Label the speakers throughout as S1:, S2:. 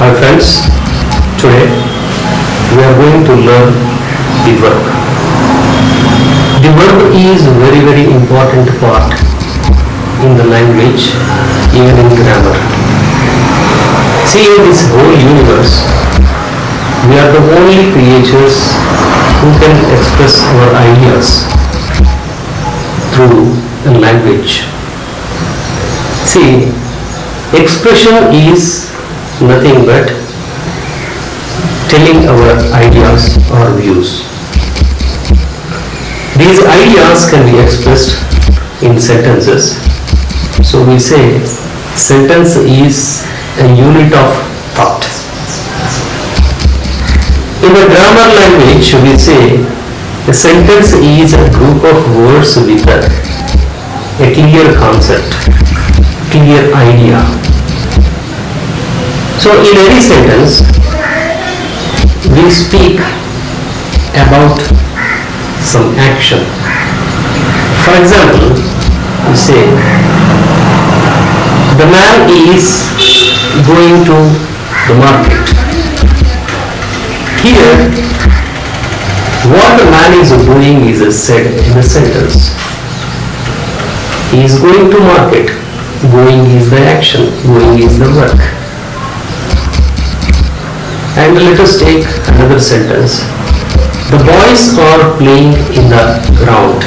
S1: Hi friends, today we are going to learn the verb. The verb is a very important part in the language, even in grammar. See, in this whole universe, we are the only creatures who can express our ideas through a language. See, expression is nothing but telling our ideas or views. These ideas can be expressed in sentences. So we say sentence is a unit of thought. In the grammar language, we say a sentence is a group of words with a clear concept, clear idea. So in any sentence, we speak about some action. For example, we say, the man is going to the market. Here, what the man is doing is said in the sentence. He is going to market. Going is the action. Going is the work. And let us take another sentence. The boys are playing in the ground.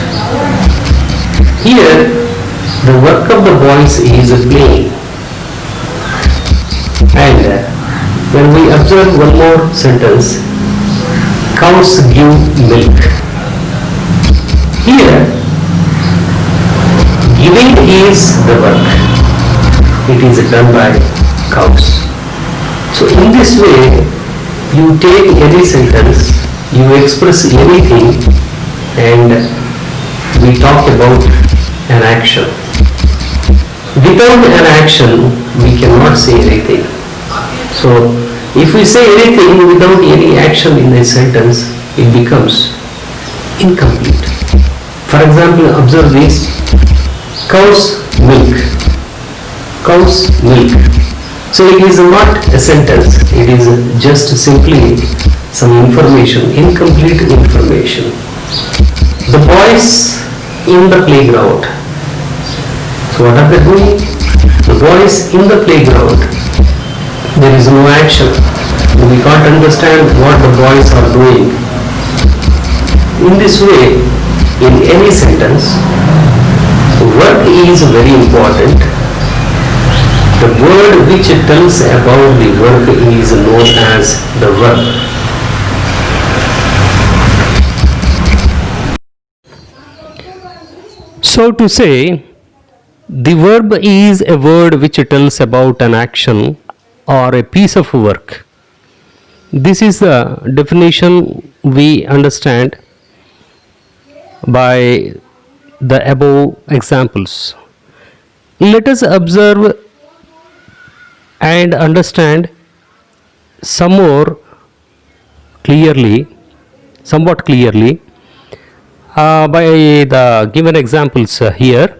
S1: Here, the work of the boys is playing. And when we observe one more sentence, cows give milk. Here, giving is the work. It is done by cows. So in this way, you take any sentence, you express anything, and we talk about an action. Without an action, we cannot say anything. So if we say anything without any action in a sentence, it becomes incomplete. For example, observe this. Cow's milk. Cow's milk. So it is not a sentence, it is just simply some information, incomplete information. The boys in the playground. So what are they doing? The boys in the playground. There is no action. We can't understand what the boys are doing. In this way, in any sentence, work is very important. The word which tells about the work is known as the verb. So to say, the verb is a word which tells about an action or a piece of work. This is the definition we understand by the above examples. Let us observe and understand somewhat clearly by the given examples here.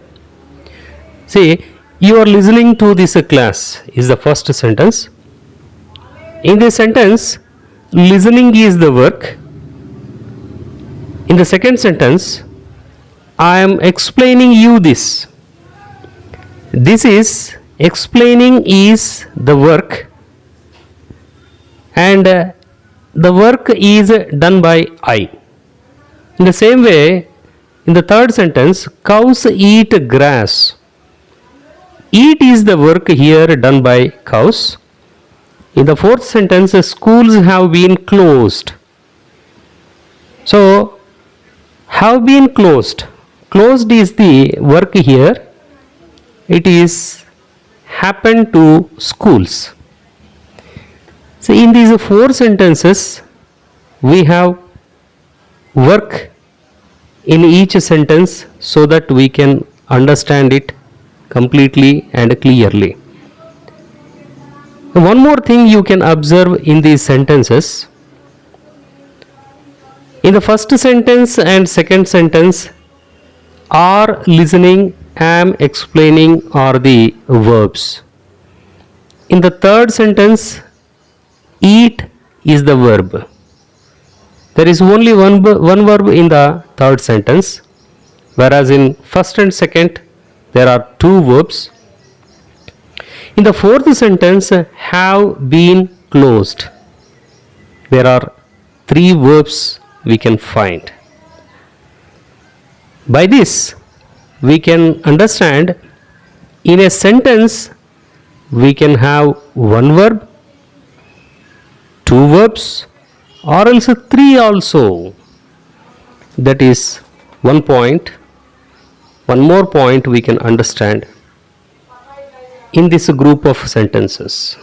S1: See, you are listening to this class is the first sentence. In this sentence, listening is the work. In the second sentence, I am explaining you this. This is explaining is the work, and the work is done by I. In the same way, in the third sentence, cows eat grass. Eat is the work here done by cows. In the fourth sentence, schools have been closed. So, have been closed. Closed is the work here. It is happened to schools. So in these four sentences, we have work in each sentence so that we can understand it completely and clearly. One more thing you can observe in these sentences. In the first sentence and second sentence, are listening, am explaining are the verbs. In the third sentence, eat is the verb. There is only one verb in the third sentence, whereas in first and second there are two verbs. In the fourth sentence, have been closed, there are three verbs we can find. By this we can understand in a sentence we can have one verb, two verbs, or else three also. That is one point. One more point we can understand in this group of sentences.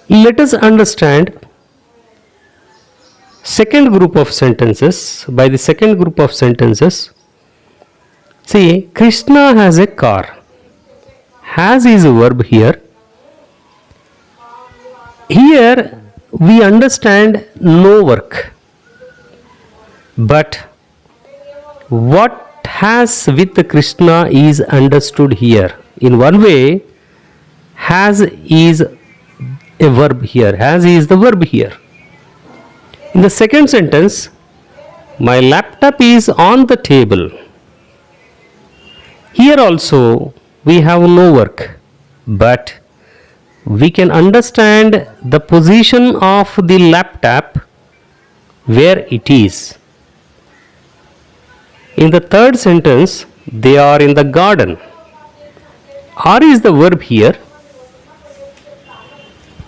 S1: Let us understand second group of sentences. By the second group of sentences, see, Krishna has a car. Has is a verb here. Here we understand no work, but what has with Krishna is understood here. In one way, has is a verb here. Has is the verb here. In the second sentence, my laptop is on the table. Here also we have no work, but we can understand the position of the laptop where it is. In the third sentence, they are in the garden. Are is the verb here.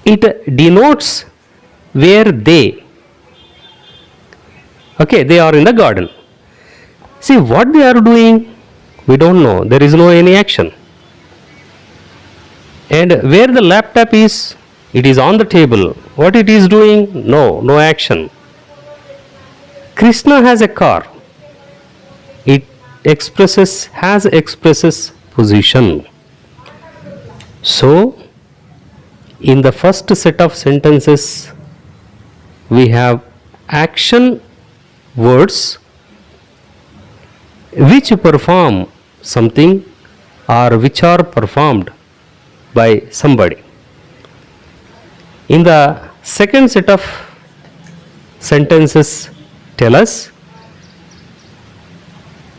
S1: It denotes where they. Okay, they are in the garden. See what they are doing, we don't know. There is no any action. And where the laptop is, it is on the table. What it is doing? No action. Krishna has a car. It expresses position. So in the first set of sentences we have action words which perform something or which are performed by somebody. In the second set of sentences tell us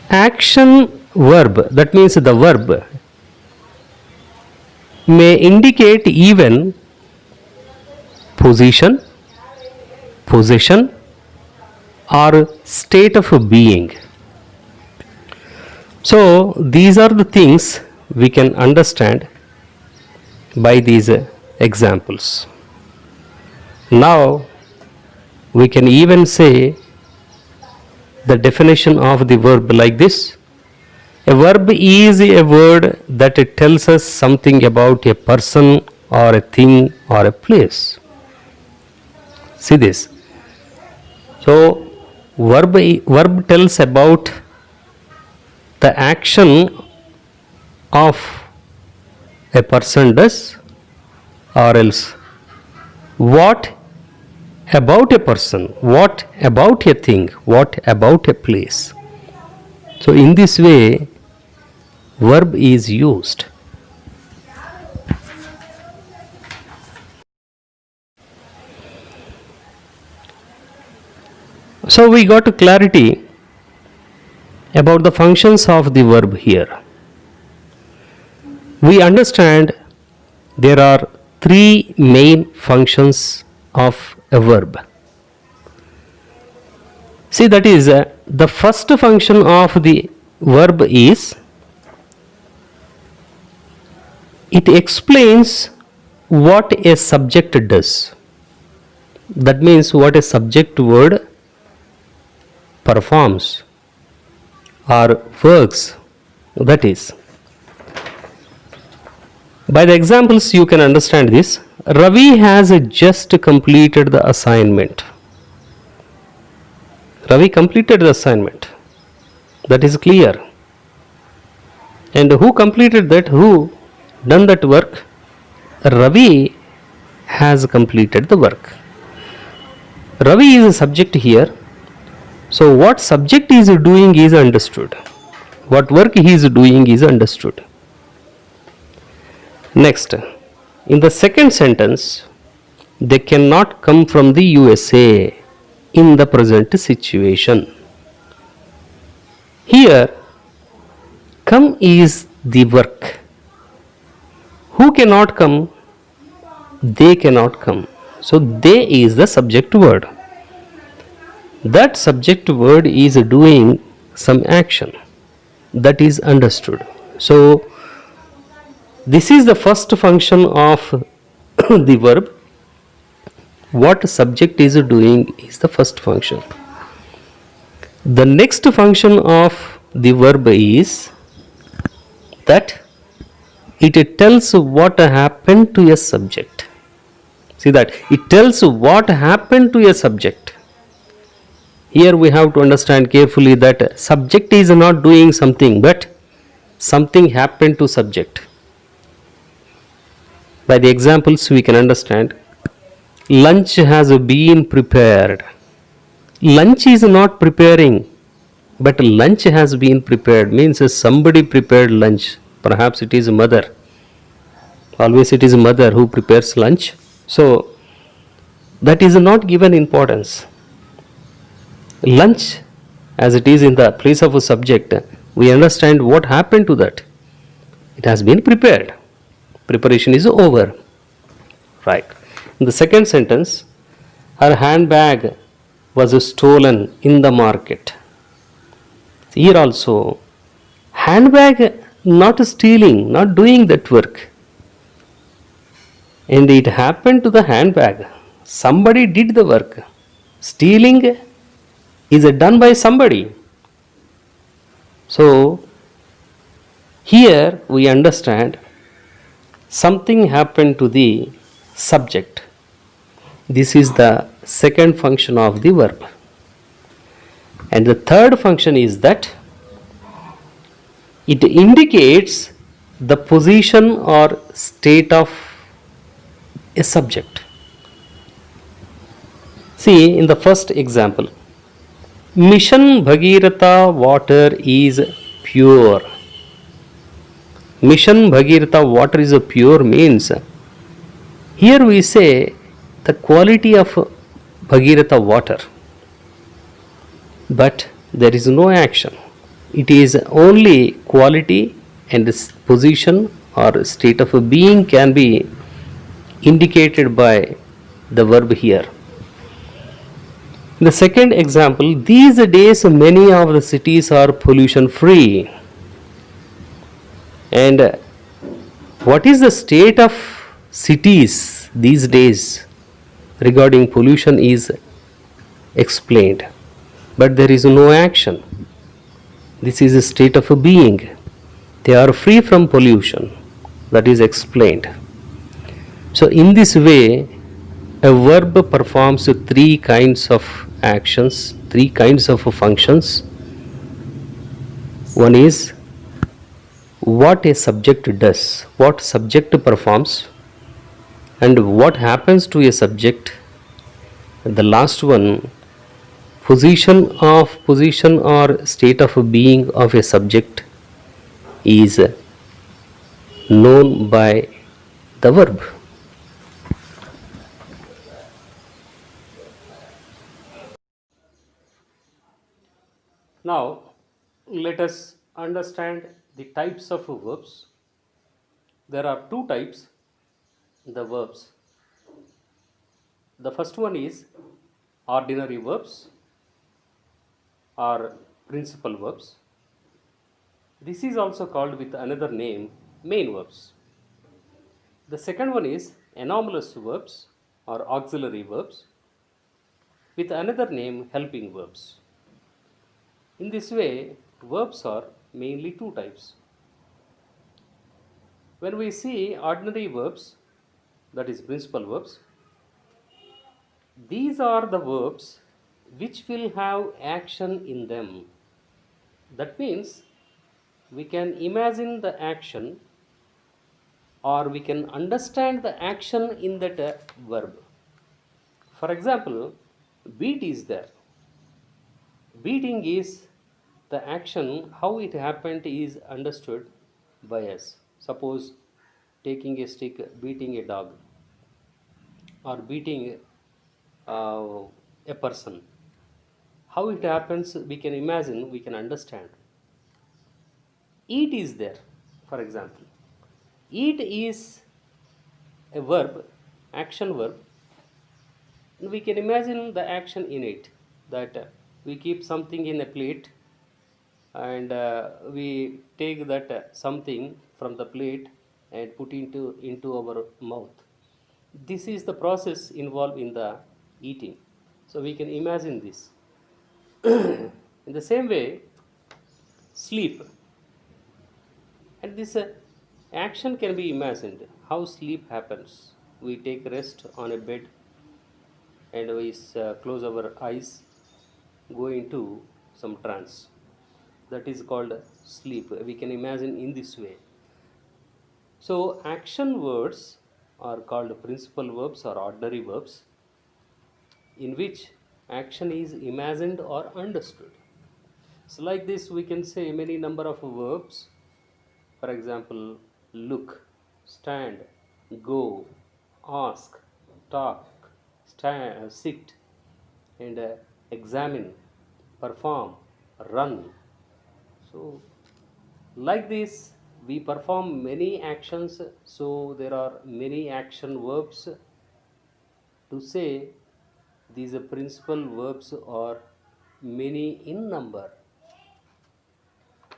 S1: action verb, that means the verb may indicate even position, possession, or state of being. So these are the things we can understand by these examples. Now we can even say the definition of the verb like this. A verb is a word that it tells us something about a person or a thing or a place. See this. So verb tells about the action of a person does, or else what about a person, what about a thing, what about a place. So in this way verb is used. So we got clarity about the functions of the verb here. We understand there are three main functions of a verb. See, that is the first function of the verb is it explains what a subject does. That means what a subject word performs or works. That is, by the examples you can understand this. Ravi has just completed the assignment. Ravi completed the assignment. That is clear. And who completed that? Who done that work? Ravi has completed the work. Ravi is a subject here. So what subject is doing is understood. What work he is doing is understood. Next, In the second sentence, they cannot come from the USA in the present situation. Here, come is the work. Who cannot come? They cannot come. So, they is the subject word. That subject word is doing some action that is understood. So, this is the first function of the verb. What subject is doing is the first function. The next function of the verb is that it tells what happened to a subject. See that it tells what happened to a subject. Here we have to understand carefully that subject is not doing something, but something happened to subject. By the examples we can understand, lunch has been prepared. Lunch is not preparing, but lunch has been prepared means somebody prepared lunch. Perhaps it is mother. Always it is mother who prepares lunch. So that is not given importance. Lunch, as it is in the place of a subject, we understand what happened to that. It has been prepared. Preparation is over. Right. In the second sentence, her handbag was stolen in the market. Here also, handbag not stealing, not doing that work. And it happened to the handbag. Somebody did the work. Stealing is done by somebody. So, here we understand something happened to the subject. This is the second function of the verb. And the third function is that it indicates the position or state of a subject. See, in the first example, Mission Bhagiratha water is pure. Mission Bhagiratha water is pure means, here we say the quality of Bhagiratha water, but there is no action. It is only quality, and position or state of a being can be indicated by the verb here. In the second example, these days many of the cities are pollution free. And what is the state of cities these days regarding pollution is explained, but there is no action. This is a state of a being. They are free from pollution. That is explained. So in this way, a verb performs three kinds of actions, three kinds of functions. One is what a subject does, what subject performs, and what happens to a subject. And the last one, position or state of being of a subject is known by the verb. Now, let us understand the types of verbs. There are two types, the verbs. The first one is ordinary verbs or principal verbs. This is also called with another name main verbs. The second one is anomalous verbs or auxiliary verbs with another name helping verbs. In this way, verbs are mainly two types. When we see ordinary verbs, that is principal verbs, these are the verbs which will have action in them. That means we can imagine the action or we can understand the action in that verb. For example, beat is there. Beating is the action, how it happened is understood by us. Suppose taking a stick, beating a dog, or beating a person. How it happens, we can imagine, we can understand. Eat is there, for example. Eat is a verb, action verb, and we can imagine the action in it, that we keep something in a plate, and we take that something from the plate and put into our mouth. This is the process involved in the eating. So we can imagine this. In the same way, sleep. And this action can be imagined. How sleep happens. We take rest on a bed and we close our eyes, go into some trance. That is called sleep. We can imagine in this way. So action words are called principal verbs or ordinary verbs, in which action is imagined or understood. So like this we can say many number of verbs. For example, look, stand, go, ask, talk, sit, and examine, perform, run. So like this we perform many actions, so there are many action verbs. To say these principal verbs are many in number.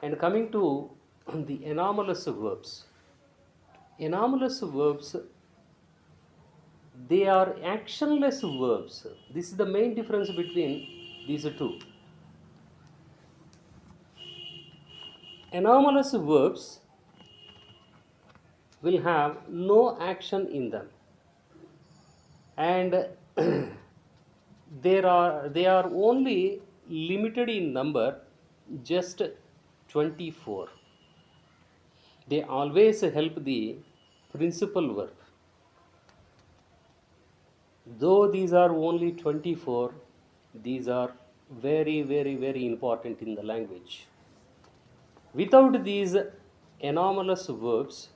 S1: And coming to the anomalous verbs. Anomalous verbs, they are actionless verbs. This is the main difference between these two. Anomalous verbs will have no action in them, and they are only limited in number, just 24. They always help the principal verb. Though these are only 24, these are very, very, very important in the language. Without these anomalous verbs,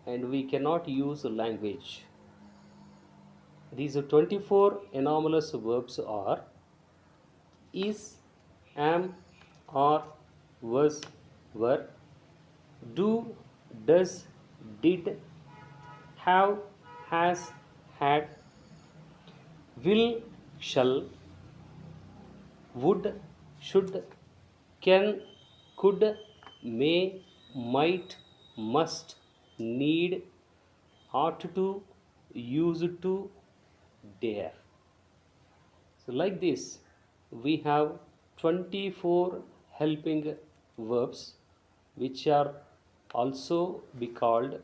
S1: and we cannot use language. These 24 anomalous verbs are is, am, are, was, were, do, does, did, have, has, had, will, shall, would, should, can, could, may, might, must, need, ought to, used to, dare. So like this we have 24 helping verbs, which are also be called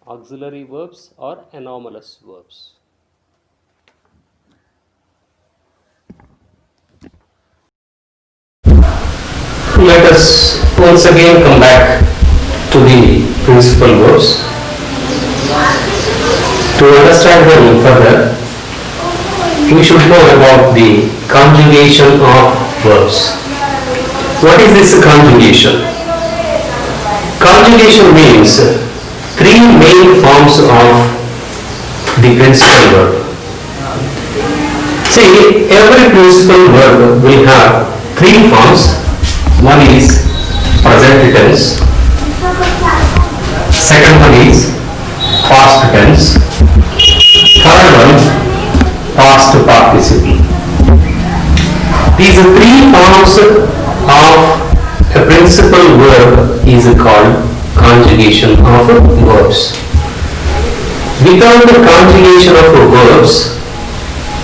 S1: auxiliary verbs or anomalous verbs. Let us once again come back to the principal verbs. To understand them further, we should know about the conjugation of verbs. What is this conjugation? Conjugation means three main forms of the principal verb. See, every principal verb will have three forms. One is present tense, second one is past tense, third one past participle. These three forms of a principal verb is called conjugation of verbs. Without the conjugation of verbs,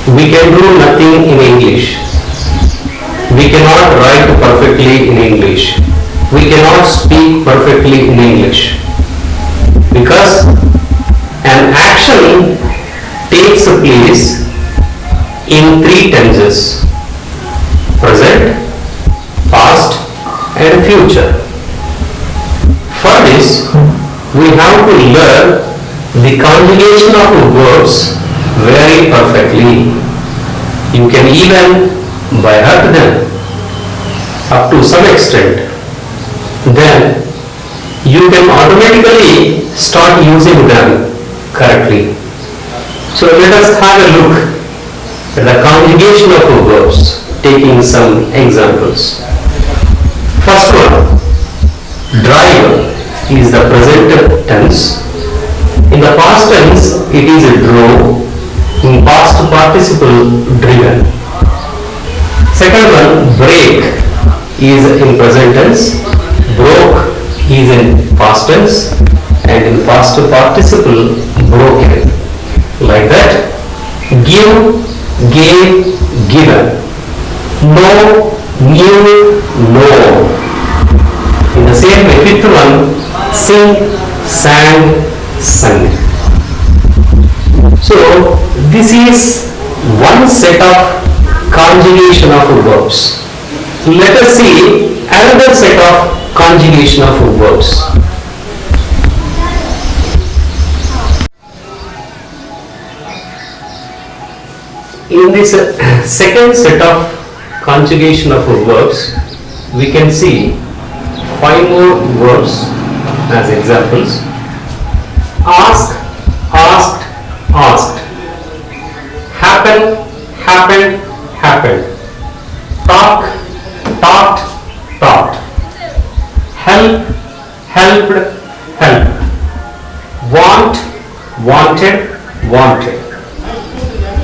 S1: we can do nothing in English. We cannot write perfectly in English. We cannot speak perfectly in English. Because an action takes place in three tenses: present, past, and future. For this, we have to learn the conjugation of verbs very perfectly. You can even by heart them up to some extent. Then you can automatically start using them correctly. So let us have a look at the conjugation of verbs, taking some examples. First one, drive is the present tense. In the past tense, it is drove. In past participle, driven. Second one, break is in present tense. Broke is in past tense. And in past participle, broken. Like that. Give, gave, given. Know, knew, know. In the same way, fifth one, sing, sang, sung. So, this is one set of conjugation of verbs. Let us see another set of conjugation of verbs. In this second set of conjugation of verbs, we can see 5 more verbs as examples. Ask, asked, asked. Happen, happened, happened. Talk, talked, talked. Help, helped, helped. Want, wanted, wanted.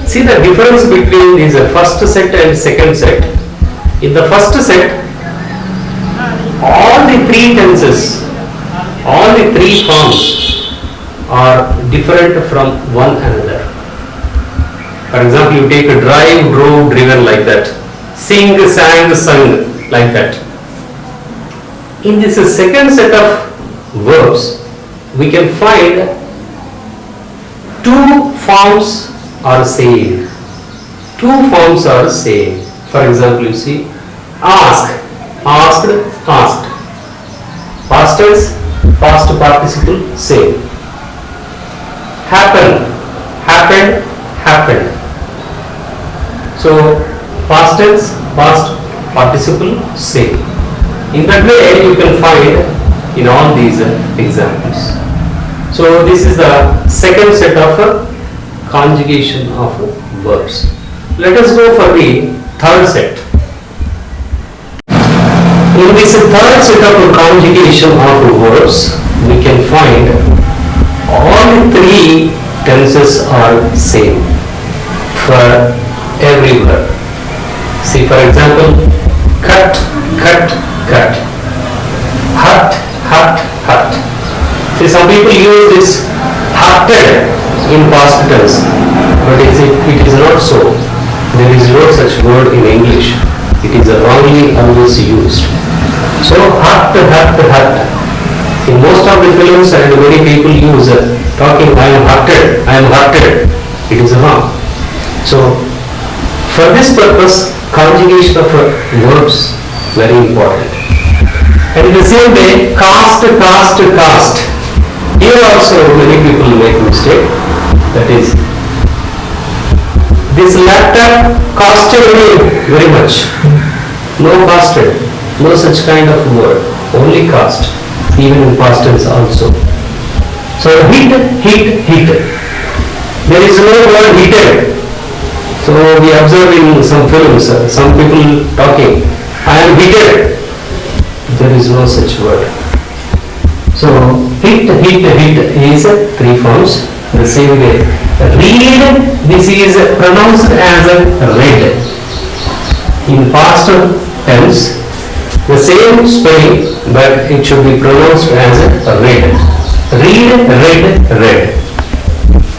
S1: See the difference between this first set and second set. In the first set, all the 3 tenses, all the 3 forms are different from one another. For example, you take a drive, drove, driven like that. Sing, sang, sung like that. In this second set of verbs, we can find 2 forms are same. 2 forms are same. For example, you see, ask, asked, asked. Past tense, past participle, same. Happen, happened, happened. So, past tense, past participle, same. In that way, you can find in all these examples. So, this is the second set of conjugation of verbs. Let us go for the third set. In this third set of conjugation of verbs, we can find all the 3 tenses are same for every verb. See, for example, cut, cut, cut. Hut, hut, hut. See, some people use this hutted in past tense, but it is not so. There is no such word in English. It is wrongly always used. So, hut, hut, hut. In most of the films and many people use talking, I am hutted, I am hutted. It is wrong. So, for this purpose, conjugation of verbs very important. And in the same way, cast, cast, cast. Here also many people make mistake. That is, this laptop costed me very much. No costed, no such kind of word. Only cost, even in past tense also. So hit, hit, hit. There is no word heated. So we observe in some films, some people talking, I am heated. There is no such word. So hit, hit, hit is 3 forms. The same way, read, this is pronounced as read. In past tense, the same spelling, but it should be pronounced as read. Read, read, read.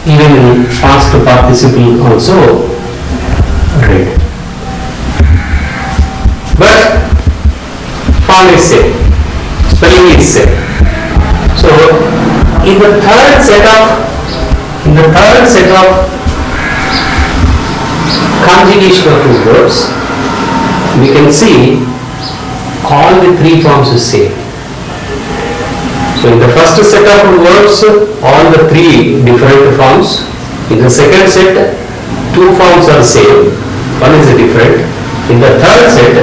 S1: Even in past participle also read. But form is same, spelling is same. So in the third set of conjugation of verbs, we can see all the 3 forms is same. So in the first set of verbs, all the 3 different forms. In the second set, 2 forms are same, one is different. In the third set,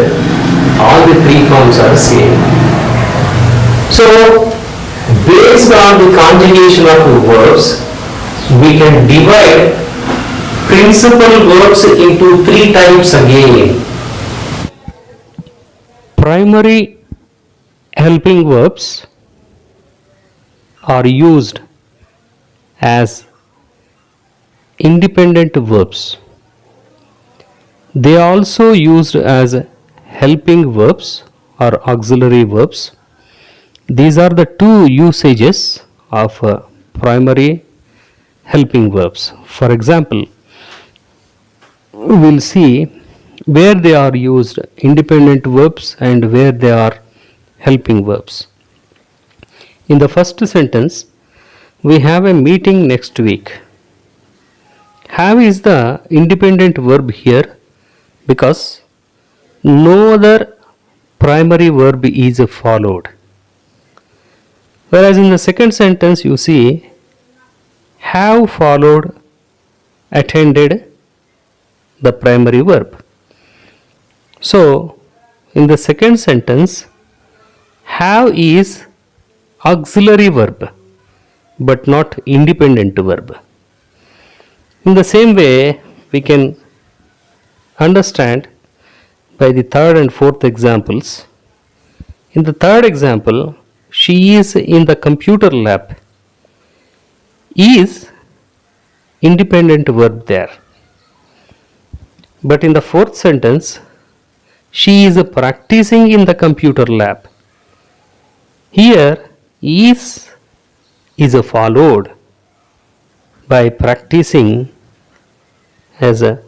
S1: all the 3 forms are same. So Based on the conjugation of verbs, we can divide principal verbs into three types again. Primary helping verbs are used as independent verbs. They are also used as helping verbs or auxiliary verbs. These are the two usages of primary helping verbs. For example, we will see where they are used independent verbs and where they are helping verbs. In the first sentence, we have a meeting next week. Have is the independent verb here because no other primary verb is followed. Whereas in the second sentence you see have followed attended the primary verb. So in the second sentence have is auxiliary verb but not independent verb. In the same way we can understand by the third and fourth examples. In the third example, she is in the computer lab. Is independent verb there. But in the fourth sentence, she is practicing in the computer lab. Here is followed by practicing as a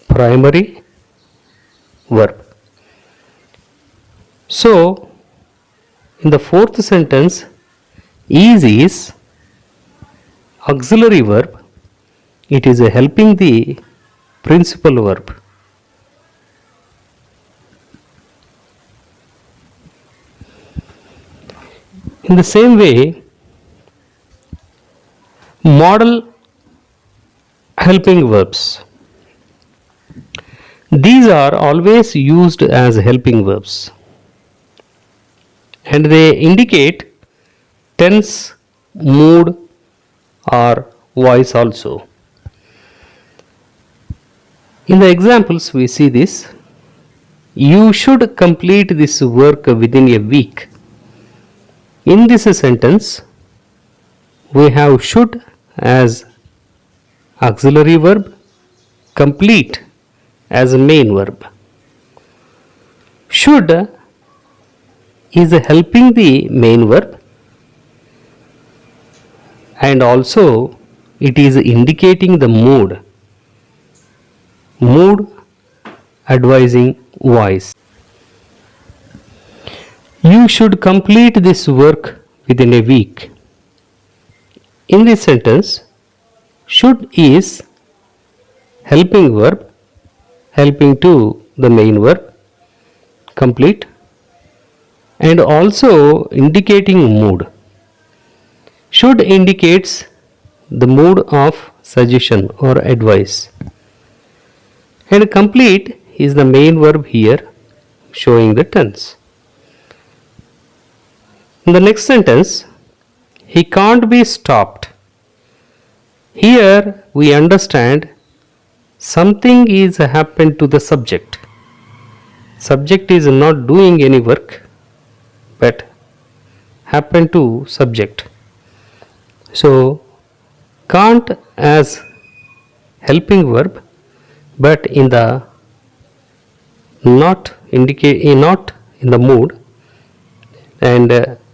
S1: primary verb. So in the fourth sentence, is auxiliary verb. It is helping the principal verb. In the same way, modal helping verbs. These are always used as helping verbs and they indicate tense, mood or voice also. In the examples we see this. You should complete this work within a week. In this sentence we have should as auxiliary verb, complete as a main verb. Should is helping the main verb and also it is indicating the mood advising voice. You should complete this work within a week. In this sentence, should is helping verb, helping to the main verb, complete, and also indicating mood. Should indicates the mood of suggestion or advice. And complete is the main verb here, showing the tense. In the next sentence, he can't be stopped. Here we understand something is happened to the subject. Subject is not doing any work but happened to subject. So can't as helping verb but in the not in the mood and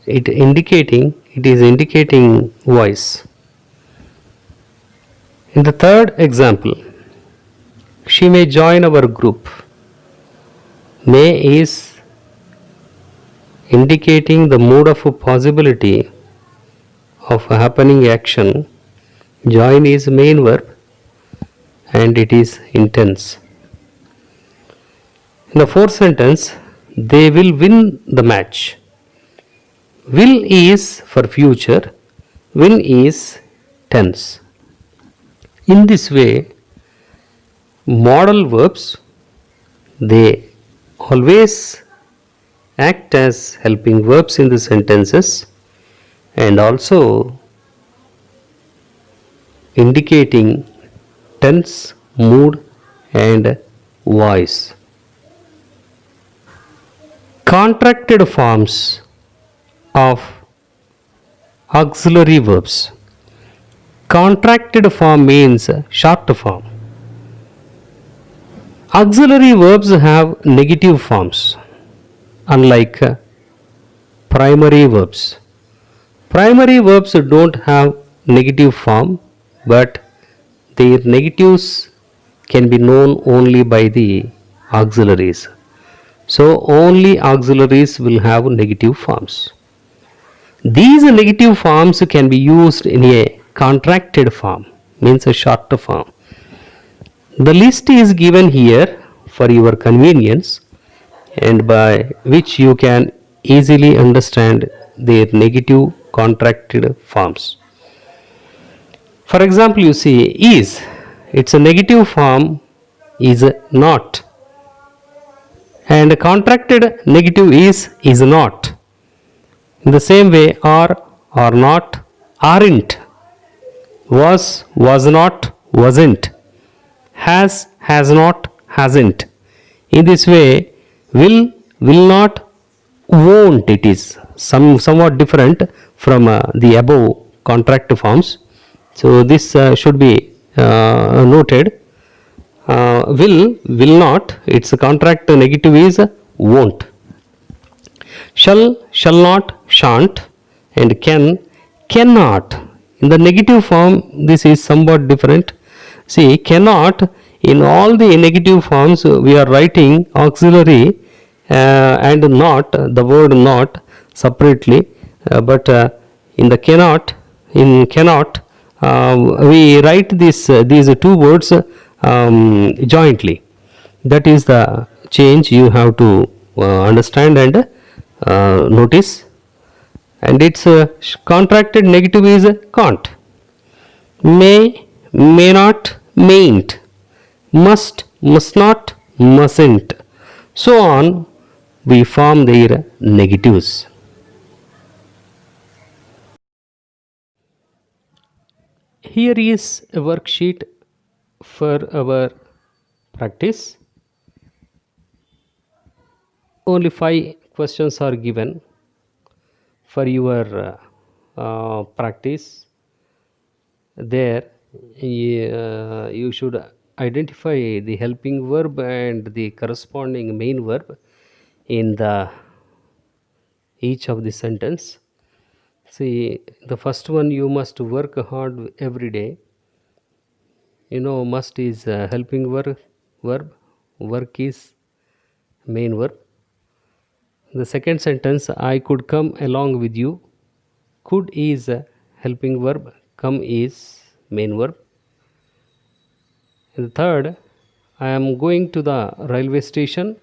S1: it is indicating voice. In the third example, she may join our group. May is indicating the mood of a possibility of a happening action. Join is main verb and it is intense. In the fourth sentence, they will win the match. Will is for future, win is tense. In this way, modal verbs, they always act as helping verbs in the sentences and also indicating tense, mood, and voice. Contracted forms of auxiliary verbs. Contracted form means short form. Auxiliary verbs have negative forms, unlike primary verbs. Primary verbs don't have negative form, but their negatives can be known only by the auxiliaries. So, only auxiliaries will have negative forms. These negative forms can be used in a contracted form, means a shorter form. The list is given here for your convenience, and by which you can easily understand their negative contracted forms. For example, you see is, its a negative form is not, and contracted negative is not. In the same way, are not, aren't, was not, wasn't, has not, hasn't. In this way, will not, won't, it is somewhat different from the above contract forms. So this should be noted. Will not, its contract negative is won't. Shall not, shan't, and cannot. In the negative form, this is somewhat different. See, cannot, in all the negative forms, we are writing auxiliary and not, the word not separately, but in the cannot, we write these two words jointly. That is the change you have to understand and notice. And its contracted negative is can't, may not, mayn't, must not, mustn't, so on. We form their negatives. Here is a worksheet for our practice. Only 5 questions are given for your practice. There you should identify the helping verb and the corresponding main verb in the each of the sentence. See, the first one, you must work hard every day. You know, must is helping verb, work is main verb. The second sentence, I could come along with you. Could is helping verb, come is main verb. And the third, I am going to the railway station.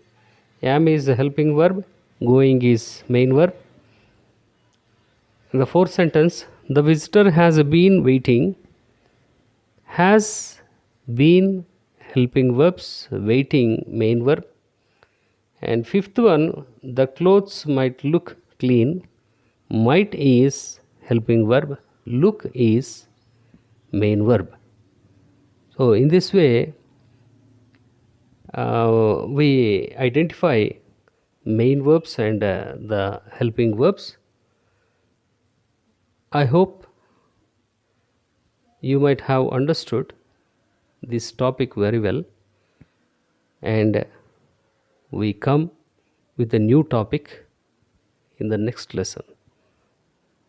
S1: Am is helping verb, going is main verb. In the fourth sentence, the visitor has been waiting. Has been helping verbs, waiting main verb. And fifth one, the clothes might look clean. Might is helping verb, look is main verb. So in this way, we identify main verbs and the helping verbs. I hope you might have understood this topic very well, and we come with a new topic in the next lesson.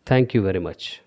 S1: Thank you very much.